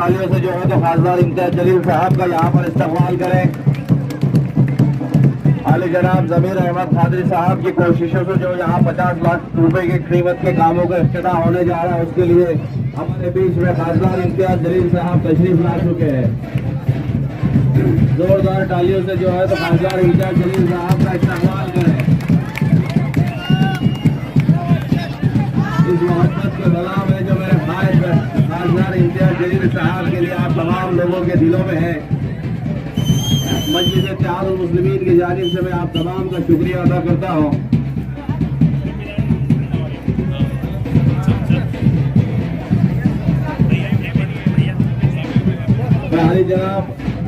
तालियों से जो है तो खासदार इम्तियाज जलील साहब का यहाँ पर इस्तकबाल करें। आली जनाब ज़मीर अहमद खादरी साहब की कोशिशों से जो यहाँ 50 लाख रुपए की कीमत के कामों का इफ्तिताह होने जा रहा है, उसके लिए हमारे बीच में खासदार इम्तियाज जलील साहब तशरीफ ला चुके हैं। जोरदार तालियों से जो है तो खासदार इम्तियाज जलील साहब का इस्तकबाल करें। इस मोहब्बत के सलाम है जो मेरे भाई खासदार इम्तियाज जलील साहब के लिए आप तमाम लोगों के दिलों में है। मजलिस इत्तेहादुल मुस्लिमीन की जानिब से मैं आप तमाम का शुक्रिया अदा करता हूँ। मैं हाली जनाब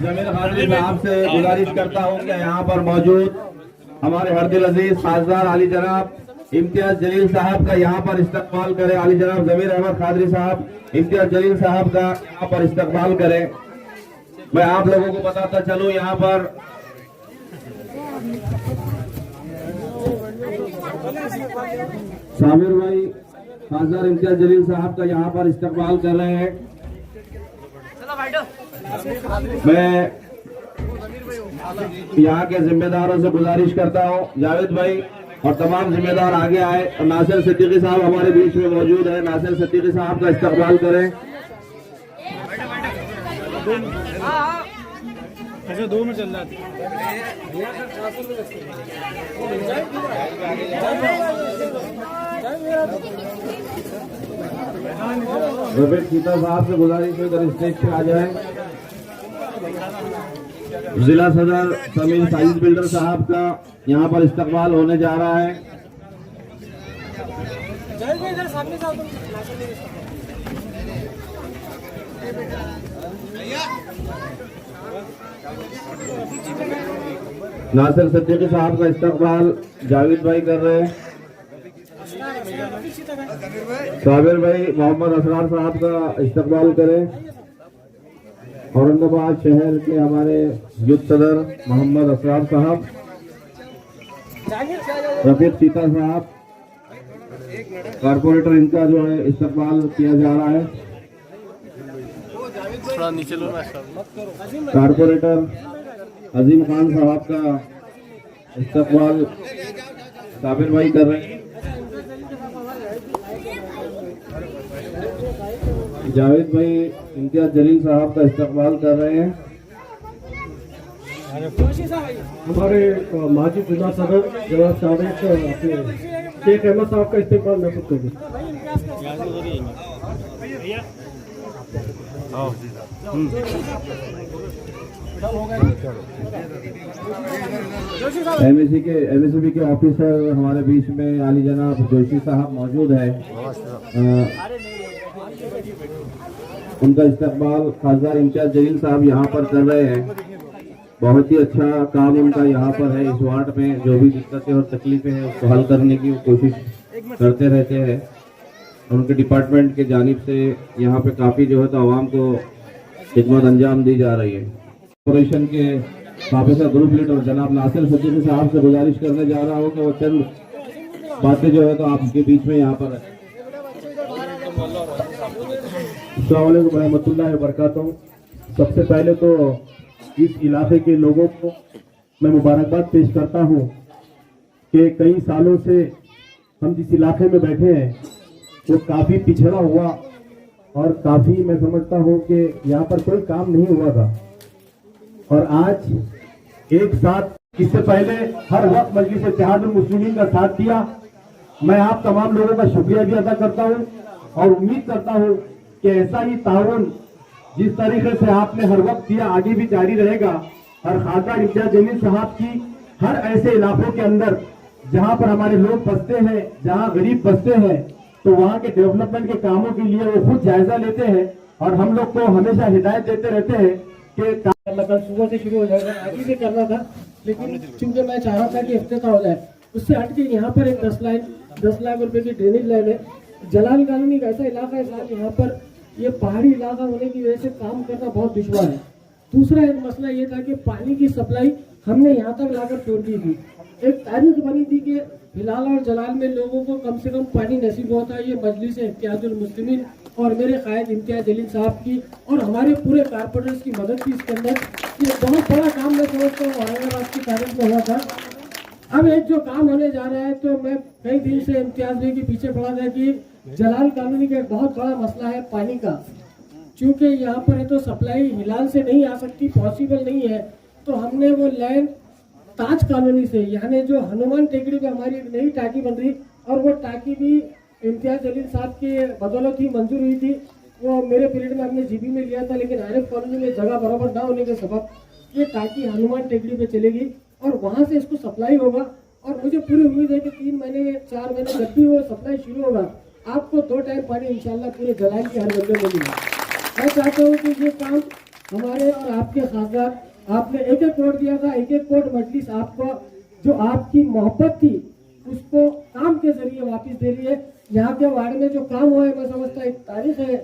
ज़मीर खादरी साहब से गुजारिश करता हूँ कि यहाँ पर मौजूद हमारे हरदिल अजीज खासदार आली जनाब इम्तियाज जलील साहब का यहाँ पर इस्तकबाल करें। आली जनाब ज़मीर अहमद खादरी साहब इम्तियाज जलील साहब का यहाँ पर इस्तकबाल करें। मैं आप लोगों को बताता चलूं यहाँ पर साबिर भाई खासदार इम्तियाज जलील साहब का यहाँ पर इस्तकबाल कर रहे हैं। मैं यहाँ के जिम्मेदारों से गुजारिश करता हूँ जावेद भाई और तमाम जिम्मेदार आगे आए और नासिर सिद्दीकी साहब हमारे बीच में मौजूद है। नासिर सिद्दीकी साहब का इस्तकबाल करें। ऐसे 2 में चल जाती रफीक सीता साहब से गुजारिश है इधर स्टेज पे आ जाए। जिला सदर समीर साइज बिल्डर साहब का यहाँ पर इस्तकबाल होने जा रहा है। नासिर सिद्दीकी साहब का इस्तकबाल जावेद भाई कर रहे हैं। साबिर भाई मोहम्मद असरार साहब का इस्तकबाल करें। औरंगाबाद शहर के हमारे युद्ध सदर मोहम्मद असरार साहब, रफीक सीता साहब कारपोरेटर, इनका जो है इस्तकबाल किया जा रहा है। थोड़ा नीचे लो ना। कारपोरेटर अजीम खान साहब का इस्तकबाल साबिर भाई कर रहे हैं। जावेद भाई इम्तियाज जलील साहब का इस्तकबाल कर रहे हैं। हमारे माजी जिला सदर जनाब साबिक शेख अहमद साहब का इस्तेमाल मैं खुद करूँ। एमएससीबी के ऑफिसर हमारे बीच में आली जनाब जोशी साहब मौजूद है। उनका इस्तकबाल खासदार इम्तियाज जलील साहब यहाँ पर कर रहे हैं। बहुत ही अच्छा काम उनका यहाँ पर है। इस वार्ड में जो भी दिक्कतें और तकलीफें हैं उसको हल करने की वो कोशिश करते रहते हैं। उनके डिपार्टमेंट के जानिब से यहाँ पे काफ़ी जो है तो आवाम को खिदमत अंजाम दी जा रही है। कॉर्पोरेशन के साबिका ग्रुप लीडर जनाब नासिर सिद्दीकी साहब से गुजारिश करने जा रहा हूँ कि वो चंद बातें जो है तो आपके बीच में यहाँ पर अस्सलाम वालेकुम रहमतुल्लाहि व बरकातहू। सबसे पहले तो इस इलाके के लोगों को मैं मुबारकबाद पेश करता हूँ कि कई सालों से हम जिस इलाके में बैठे हैं वो काफ़ी पिछड़ा हुआ और काफ़ी मैं समझता हूँ कि यहाँ पर कोई काम नहीं हुआ था, और आज एक साथ इससे पहले हर वक्त मजलिस इत्तेहादुल मुस्लिमीन का साथ दिया। मैं आप तमाम लोगों का शुक्रिया भी अदा करता हूँ और उम्मीद करता हूँ कि ऐसा ही ताउन जिस तरीके से आपने हर वक्त किया आगे भी जारी रहेगा। और खासदार इम्तियाज जलील साहब की हर ऐसे इलाकों के अंदर जहाँ पर हमारे लोग बसते हैं, जहाँ गरीब बसते हैं, तो वहाँ के डेवलपमेंट के कामों के लिए वो खुद जायजा लेते हैं और हम लोग को हमेशा हिदायत देते रहते हैं कि कल सुबह से शुरू हो जाएगा। आगे भी करना था लेकिन चूंकि मैं चाह रहा था कि इफ्तिताह हो जाए, उससे हट के यहाँ पर एक 10 लाख रुपए की ड्रेनेज लाइन है। जलाल कॉलोनी का ऐसा इलाका है साहब, यहाँ पर ये पहाड़ी इलाका होने की वजह से काम करना बहुत दुश्वार है। दूसरा एक मसला ये था कि पानी की सप्लाई हमने यहाँ तक लाकर छोड़ दी थी। एक तारीख बनी थी कि हिलाल और जलाल में लोगों को कम से कम पानी नसीब होता है। ये मजलिस इत्तेहादुल मुस्लिमीन और मेरे कायद इम्तियाज जलील साहब की और हमारे पूरे कारपोरेटर्स की मदद थी इसके अंदर। ये बहुत बड़ा काम मैं समझता हूँ औरंगाबाद की तारीख में हुआ था। अब एक जो काम होने जा रहा है, तो मैं कई दिन से इम्तियाज भाई के पीछे पड़ा था कि जलाल कॉलोनी का एक बहुत बड़ा मसला है पानी का। चूँकि यहाँ पर है तो सप्लाई हिलाल से नहीं आ सकती, पॉसिबल नहीं है, तो हमने वो लैंड ताज कॉलोनी से, यानी जो हनुमान टेकड़ी पे हमारी एक नई टाकी बन रही, और वो टाकी भी इम्तियाज जलील साहब की बदौलत ही मंजूर हुई थी। वो मेरे पीरियड में हमने जीबी में लिया था, लेकिन आरिफ कॉलोनी में जगह बराबर ना होने के सबब ये टाकी हनुमान टेकड़ी पे चलेगी और वहाँ से इसको सप्लाई होगा। और मुझे पूरी उम्मीद है कि 3 महीने 4 महीने जब भी वो सप्लाई शुरू होगा, आपको 2 टाइम पानी इंशाल्लाह पूरे जलाल की हर बंदे में मिलेगा। मैं चाहता हूँ कि ये काम हमारे और आपके खासदार, आपने एक कोट दिया था, एक कोट मजलिस आपको जो आपकी मोहब्बत थी उसको काम के जरिए वापस दे रही है। यहाँ के वार्ड में जो काम हुआ है, मैं समझता एक तारीख है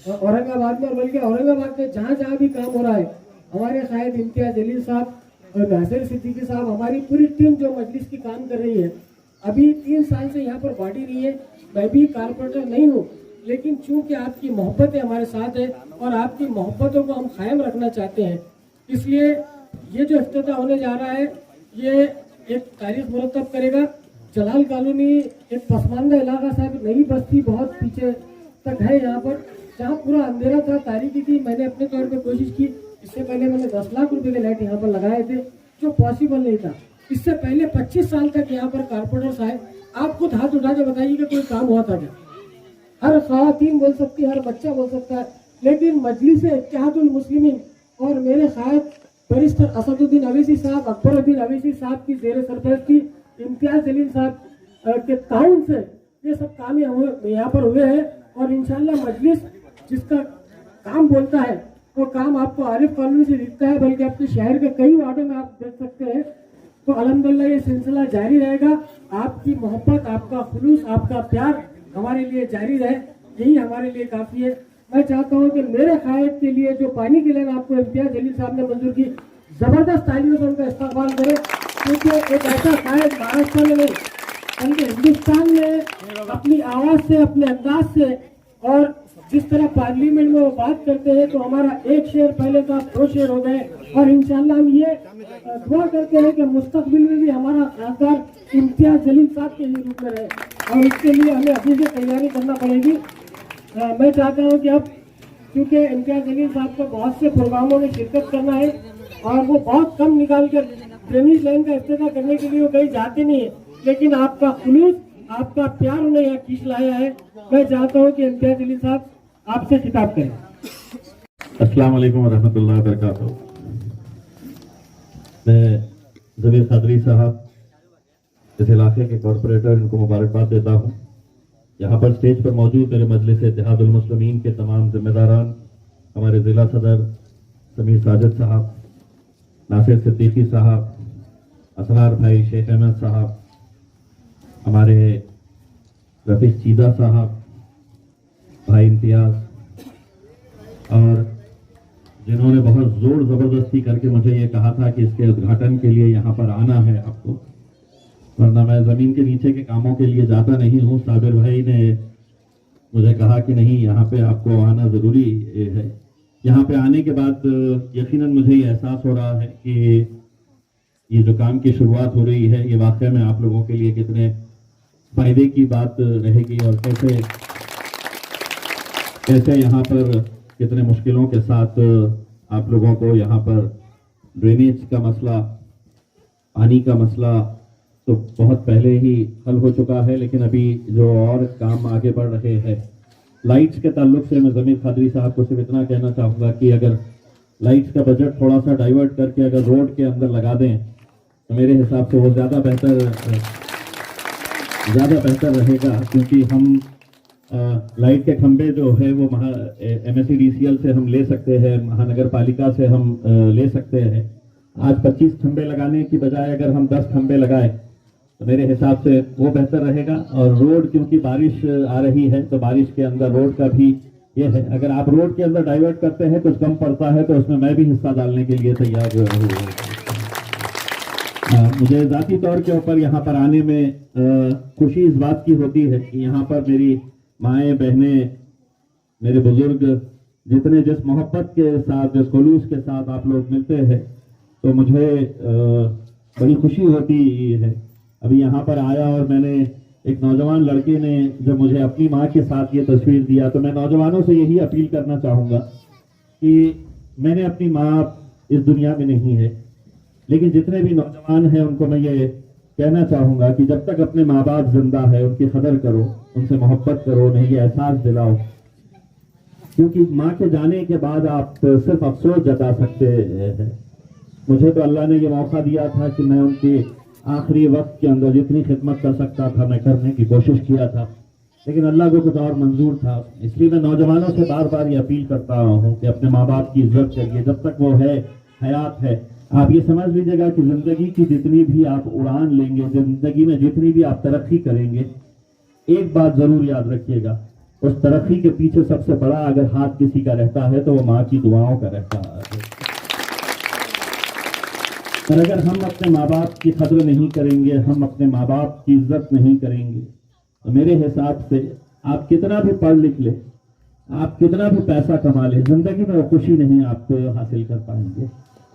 औरंगाबाद में, और बल्कि औरंगाबाद में जहाँ जहाँ भी काम हो रहा है, हमारे शायद इम्तियाज जलील साहब और नासिर सिद्दीकी साहब, हमारी पूरी टीम जो मजलिस की काम कर रही है। अभी 3 साल से यहाँ पर बॉडी नहीं है, मैं भी कारपोरेटर नहीं हूँ, लेकिन चूंकि आपकी मोहब्बतें हमारे साथ है और आपकी मोहब्बतों को हम कायम रखना चाहते हैं, इसलिए ये जो इफ्तिताह होने जा रहा है, ये एक तारीख मुरतब करेगा। जलाल कॉलोनी एक पसमानदा इलाका साहब, नई बस्ती बहुत पीछे तक है यहाँ पर, जहाँ पूरा अंधेरा था, तारीकी थी। मैंने अपने तौर पे कोशिश की, इससे पहले मैंने 10 लाख रुपए के लाइट यहाँ पर लगाए थे, जो पॉसिबल नहीं था। इससे पहले 25 साल तक यहाँ पर कारपोरेटर्स आए। आप खुद हाथ उठा के बताइए कि कोई काम हुआ था क्या? हर ख़वातीन बोल सकती है, हर बच्चा बोल सकता है, लेकिन मजलिस इत्तेहादुल मुस्लिमीन और मेरे ख़ायद बैरिस्टर असदुद्दीन अवैसी साहब, अकबरुद्दीन अवैसी साहब की ज़ेर सरपरस्ती, इम्तियाज जलील साहब के ताउन से ये सब काम यहाँ पर हुए हैं। और इंशाल्लाह मजलिस जिसका काम बोलता है वो काम आपको आरिफ कॉलोनी से दिखता है, बल्कि आपके शहर के कई वार्डों में आप देख सकते हैं। तो अल्हम्दुलिल्लाह ये सिलसिला जारी रहेगा। आपकी मोहब्बत, आपका खुलूस, आपका प्यार हमारे लिए जारी रहे, यही हमारे लिए काफ़ी है। मैं चाहता हूँ कि मेरे क़ायद के लिए जो पानी की लाइन आपको इम्तियाज जलील साहब ने मंजूर की, ज़बरदस्त तालियों से उनका इस्तेमाल करें, क्योंकि एक ऐसा क़ायद महाराष्ट्र में नहीं बल्कि हिंदुस्तान में अपनी आवाज़ से, अपने अंदाज से, और जिस तरह पार्लियामेंट में वो बात करते हैं, तो हमारा एक शेर पहले था, 2 शेर हो गए। और इंशाल्लाह हम ये दुआ करते हैं कि मुस्तकबिल में भी हमारा खासदार इम्तियाज जलील साहब के ही रूप में रहे, और इसके लिए हमें अभी से तैयारी करना पड़ेगी। मैं चाहता हूँ कि अब क्योंकि इम्तियाज जलील साहब को बहुत से प्रोग्रामों में शिरकत करना है और वो बहुत कम निकाल कर ड्रेनेज लाइन का इफ्तिताह करने के लिए वो कहीं जाते नहीं है, लेकिन आपका खुलूस, आपका प्यार उन्हें यहाँ खींच लाया है। मैं चाहता हूँ कि इम्तियाज जलील साहब आपसे खिताब करें। अस्सलाम वालेकुम वरहमतुल्लाहि वबरकातुहू। मैं ज़मीर क़ादरी साहब इस इलाके के कॉरपोरेटर, इनको मुबारकबाद देता हूँ। यहाँ पर स्टेज पर मौजूद मेरे मजलिस इत्तेहादुल मुस्लिमीन के तमाम जिम्मेदारान, हमारे ज़िला सदर समीर साजिद साहब, नासिर सिद्दीकी साहब, असरार भाई शेख अहमद साहब, हमारे रफीक चीदा साहब, भाई इम्तियाज, और जिन्होंने बहुत जोर ज़बरदस्ती करके मुझे ये कहा था कि इसके उद्घाटन के लिए यहाँ पर आना है आपको, वरना मैं ज़मीन के नीचे के कामों के लिए जाता नहीं हूँ। साबिर भाई ने मुझे कहा कि नहीं, यहाँ पे आपको आना ज़रूरी है। यहाँ पे आने के बाद यकीनन मुझे ये एहसास हो रहा है कि ये जो काम की शुरुआत हो रही है, ये वाकई में आप लोगों के लिए कितने फ़ायदे की बात रहेगी, और कैसे यहाँ पर कितने मुश्किलों के साथ आप लोगों को यहाँ पर ड्रेनेज का मसला, पानी का मसला तो बहुत पहले ही हल हो चुका है, लेकिन अभी जो और काम आगे बढ़ रहे हैं। लाइट्स के ताल्लुक से मैं ज़मीर क़ादरी साहब को सिर्फ इतना कहना चाहूँगा कि अगर लाइट्स का बजट थोड़ा सा डाइवर्ट करके अगर रोड के अंदर लगा दें तो मेरे हिसाब से वो ज़्यादा बेहतर रहेगा, क्योंकि हम लाइट के खंभे जो है वो MSEDCL से हम ले सकते हैं, महानगर पालिका से हम ले सकते हैं। आज 25 खंभे लगाने की बजाय अगर हम 10 खंभे लगाए तो मेरे हिसाब से वो बेहतर रहेगा। और रोड, क्योंकि बारिश आ रही है तो बारिश के अंदर रोड का भी ये है, अगर आप रोड के अंदर डाइवर्ट करते हैं कुछ कम पड़ता है तो उसमें मैं भी हिस्सा डालने के लिए तैयार हूँ। मुझे ज़ाती तौर के ऊपर यहाँ पर आने में खुशी इस बात की होती है कि यहाँ पर मेरी माएँ बहनें मेरे बुजुर्ग जितने जिस मोहब्बत के साथ, जिस खुलूस के साथ आप लोग मिलते हैं, तो मुझे बड़ी खुशी होती है। अभी यहाँ पर आया और मैंने एक नौजवान लड़के ने जब मुझे अपनी माँ के साथ ये तस्वीर दिया, तो मैं नौजवानों से यही अपील करना चाहूँगा कि मैंने अपनी माँ इस दुनिया में नहीं है, लेकिन जितने भी नौजवान हैं उनको मैं ये कहना चाहूँगा कि जब तक अपने माँ बाप जिंदा है उनकी कदर करो, उनसे मोहब्बत करो, उन्हें ये एहसास दिलाओ, क्योंकि माँ के जाने के बाद आप सिर्फ अफसोस जता सकते हैं। मुझे तो अल्लाह ने ये मौका दिया था कि मैं उनके आखिरी वक्त के अंदर जितनी खिदमत कर सकता था मैं करने की कोशिश किया था, लेकिन अल्लाह को कुछ और मंजूर था। इसलिए मैं नौजवानों से बार बार ये अपील करता हूँ कि अपने माँ बाप की इज्जत करिए। जब तक वो है, हयात है, आप ये समझ लीजिएगा कि जिंदगी की जितनी भी आप उड़ान लेंगे, जिंदगी में जितनी भी आप तरक्की करेंगे, एक बात जरूर याद रखिएगा, उस तरक्की के पीछे सबसे बड़ा अगर हाथ किसी का रहता है तो वो माँ की दुआओं का रहता है। और अगर हम अपने माँ बाप की कदर नहीं करेंगे, हम अपने माँ बाप की इज्जत नहीं करेंगे, तो मेरे हिसाब से आप कितना भी पढ़ लिख ले, आप कितना भी पैसा कमा ले, जिंदगी में वो खुशी नहीं आपको हासिल कर पाएंगे।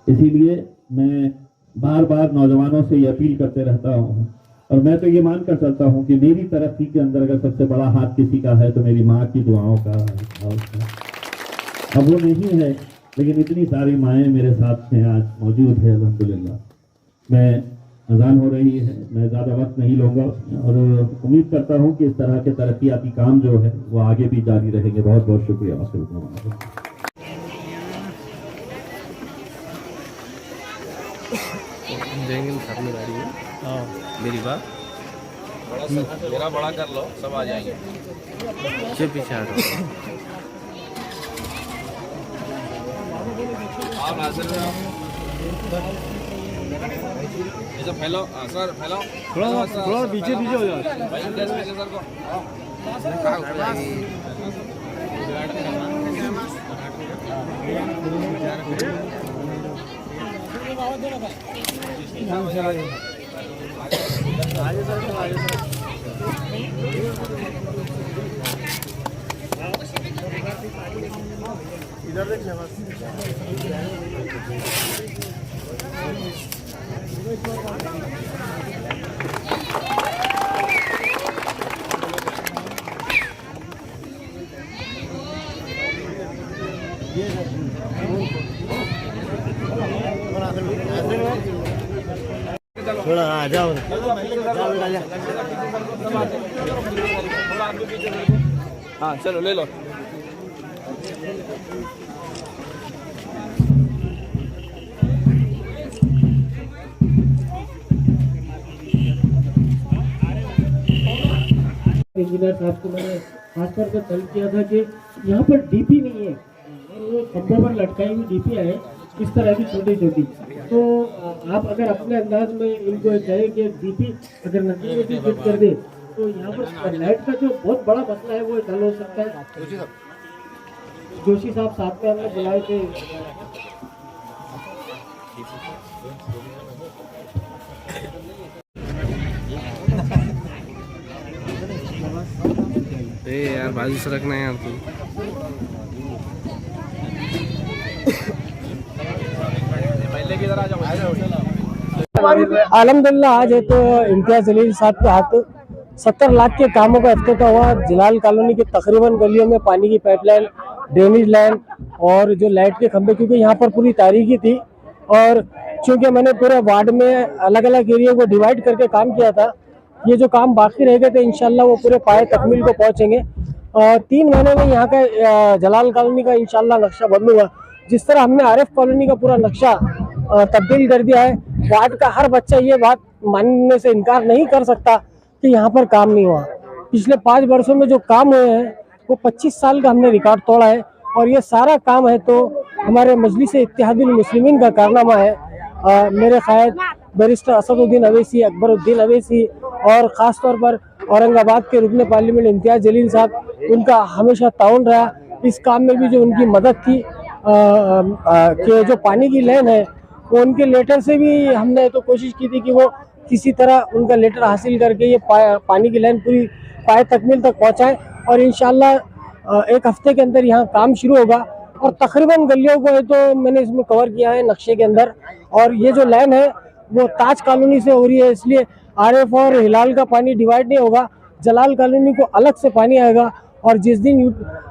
इसीलिए मैं बार बार नौजवानों से ये अपील करते रहता हूँ, और मैं तो ये मानकर चलता हूँ कि मेरी तरक्की के अंदर अगर सबसे बड़ा हाथ किसी का है तो मेरी माँ की दुआओं का है। अब वो नहीं है, लेकिन इतनी सारी माएँ मेरे साथ हैं, आज मौजूद है अल्हम्दुलिल्लाह। मैं अजान हो रही है, मैं ज़्यादा वक्त नहीं लूँगा और उम्मीद करता हूँ कि इस तरह के तरक्याती काम जो है वो आगे भी जारी रहेंगे। बहुत बहुत शुक्रिया। मेरी बात मेरा बड़ा कर लो, सब आ जाएंगे। चुप पीछे हटो। आप नाज़िर में आओ, ऐसा फैलो सर, फैलो थोड़ा पीछे पीछे हो जाओ भाई, पीछे सर को इधर देखिए बस। थोड़ा आ जाओ, हाँ चलो ले लो। इंजीनियर साहब को मैंने खासतौर पर तलब किया था कि यहाँ पर डीपी नहीं है और वो खंभों पर लटकाई हुई डीपी है इस तरह की छोटी छोटी। तो आप अगर अपने अंदाज में इनको कहें कि डीपी अगर नदी में भी फिट कर दे तो यहाँ पर लाइट का जो बहुत बड़ा मसला है वो हल हो सकता है। जोशी साहब साथ में हमने बुलाए थे। यार बाजू से रखना है यार तू। अल्हम्दुलिल्लाह आज है तो इम्तियाज जलील साहब के हाथ 70 लाख के कामों का इफ्तिताह हुआ। जलाल कॉलोनी के तकरीबन गलियों में पानी की पाइपलाइन, ड्रेनेज लाइन और जो लाइट के खंभे, क्योंकि यहाँ पर पूरी तारीखी थी और चूंकि मैंने पूरे वार्ड में अलग अलग एरिया को डिवाइड करके काम किया था, ये जो काम बाकी रह गए थे इंशाल्लाह वो पूरे पाए तकमील को पहुँचेंगे। 3 महीने में यहाँ का जलाल कॉलोनी का इंशाल्लाह नक्शा बदलूंगा। जिस तरह हमने आरिफ कॉलोनी का पूरा नक्शा तब्दील कर दिया है, वार्ड का हर बच्चा ये बात मानने से इनकार नहीं कर सकता कि यहाँ पर काम नहीं हुआ। पिछले 5 वर्षों में जो काम हुए हैं वो 25 साल का हमने रिकॉर्ड तोड़ा है और ये सारा काम है तो हमारे मजलिस इत्तेहादुल मुस्लिमीन का कारनामा है। मेरे क़ायद बैरिस्टर असदुद्दीन अवैसी, अकबरुद्दीन अवैसी और ख़ास तौर पर औरंगाबाद के रुकन पार्लियामेंट इम्तियाज जलील साहब, उनका हमेशा ताउन रहा। इस काम में भी जो उनकी मदद थी कि जो पानी की लाइन है वो उनके लेटर से भी हमने तो कोशिश की थी कि वो किसी तरह उनका लेटर हासिल करके ये पानी की लाइन पूरी पाए तकमील तक पहुँचाएँ और इंशाल्लाह 1 हफ्ते के अंदर यहाँ काम शुरू होगा और तकरीबन गलियों को है तो मैंने इसमें कवर किया है नक्शे के अंदर। और ये जो लाइन है वो ताज कॉलोनी से हो रही है, इसलिए आरएफ और हिलाल का पानी डिवाइड नहीं होगा, जलाल कॉलोनी को अलग से पानी आएगा। और जिस दिन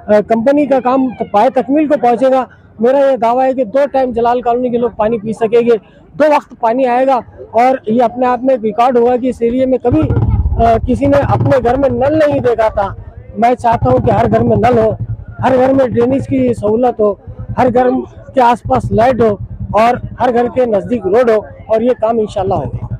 कंपनी का काम पाए तकमील को पहुंचेगा, मेरा ये दावा है कि 2 टाइम जलाल कॉलोनी के लोग पानी पी सकेंगे, 2 वक्त पानी आएगा। और ये अपने आप में एक रिकॉर्ड होगा कि इस एरिया में कभी किसी ने अपने घर में नल नहीं देखा था। मैं चाहता हूँ कि हर घर में नल हो, हर घर में ड्रेनेज की सहूलत हो, हर घर के आसपास लाइट हो और हर घर के नज़दीक रोड हो, और ये काम इंशाल्लाह होगा।